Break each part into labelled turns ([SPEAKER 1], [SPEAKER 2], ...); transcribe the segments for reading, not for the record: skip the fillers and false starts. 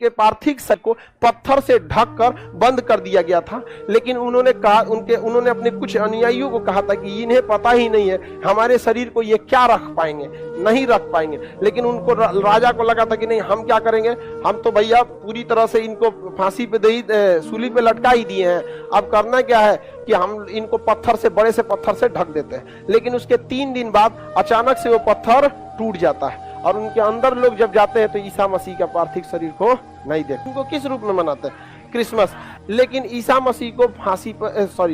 [SPEAKER 1] के पार्थिव शरीर को पत्थर से ढककर बंद कर दिया गया था। लेकिन उन्होंने कहा, उन्होंने अपने कुछ अनुयायियों को कहा था कि इन्हें पता ही नहीं है हमारे शरीर को ये क्या रख पाएंगे, नहीं रख पाएंगे। लेकिन उनको राजा को लगा था कि नहीं, हम क्या करेंगे, हम तो भैया पूरी तरह से इनको फांसी पे सूली पे लटका ही दिए हैं, अब करना क्या है कि हम इनको पत्थर से, बड़े से पत्थर से ढक देते हैं। लेकिन उसके 3 दिन बाद अचानक से वो पत्थर टूट जाता है और उनके अंदर लोग जब जाते हैं तो ईसा मसीह का पार्थिव शरीर को नहीं देखते। उनको किस रूप में मनाते हैं? क्रिसमस। लेकिन ईसा मसीह को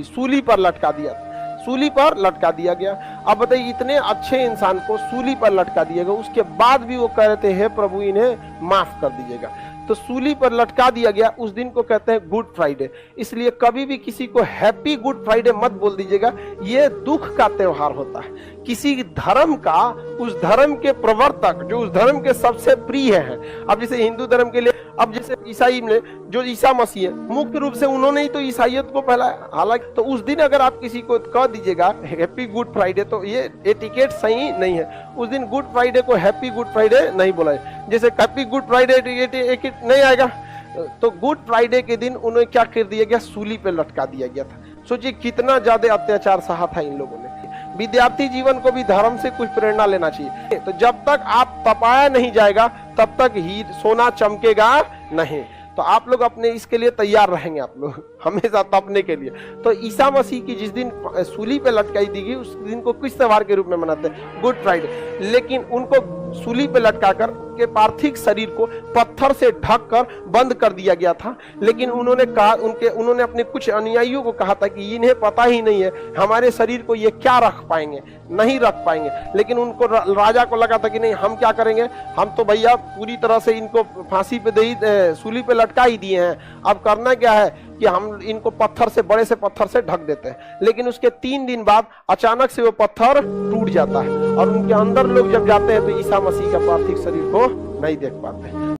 [SPEAKER 1] सूली पर लटका दिया, सूली पर लटका दिया गया। अब बताइए, इतने अच्छे इंसान को सूली पर लटका दिया गया, उसके बाद भी वो कह रहे थे हे प्रभु इन्हें माफ कर दीजिएगा। तो सूली पर लटका दिया गया, उस दिन को कहते हैं गुड फ्राइडे। इसलिए कभी भी किसी को हैप्पी गुड फ्राइडे मत बोल दीजिएगा, ये दुख का त्योहार होता है। किसी धर्म का, उस धर्म के प्रवर्तक जो उस धर्म के सबसे प्रिय हैं, अब जैसे हिंदू धर्म के लिए, अब जैसे ईसाई ने जो ईसा मसीह है, मुख्य रूप से उन्होंने ही तो ईसाइयत को फैलाया। हालांकि तो उस दिन अगर आप किसी को कह दीजिएगा हैप्पी गुड फ्राइडे, तो ये एटिकेट सही नहीं है। उस दिन गुड फ्राइडे को हैप्पी गुड फ्राइडे नहीं बोला है। जैसे हैप्पी गुड फ्राइडे एटिकेट नहीं आएगा, तो गुड फ्राइडे के दिन उन्हें क्या कर दिया गया, सूली पे लटका दिया गया था। सोचिए कितना ज्यादा अत्याचार सहा था इन लोगों ने। विद्यार्थी जीवन को भी धर्म से कुछ प्रेरणा लेना चाहिए। तो जब तक आप तपाया नहीं जाएगा तब तक ही सोना चमकेगा नहीं। तो आप लोग अपने इसके लिए तैयार रहेंगे, आप लोग हमेशा तपने के लिए। तो ईसा मसीह की जिस दिन सूली पे लटकाई दी गई, उस दिन को किस त्योहार के रूप में मनाते हैं? Good Friday. लेकिन उनको सूली पे लटकाकर के पार्थिव शरीर को पत्थर से ढककर बंद कर दिया गया था। लेकिन उन्होंने कहा, उन्होंने अपने कुछ अनुयायियों को कहा था कि इन्हें पता ही नहीं है हमारे शरीर को ये क्या रख पाएंगे, नहीं रख पाएंगे। लेकिन उनको राजा को लगा था कि नहीं, हम क्या करेंगे, हम तो भैया पूरी तरह से इनको फांसी पे सूली पे लटका ही दिए हैं, अब करना क्या है कि हम इनको पत्थर से, बड़े से पत्थर से ढक देते हैं। लेकिन उसके 3 दिन बाद अचानक से वो पत्थर टूट जाता है और उनके अंदर लोग जब जाते हैं तो ईसा मसीह का पार्थिव शरीर को नहीं देख पाते।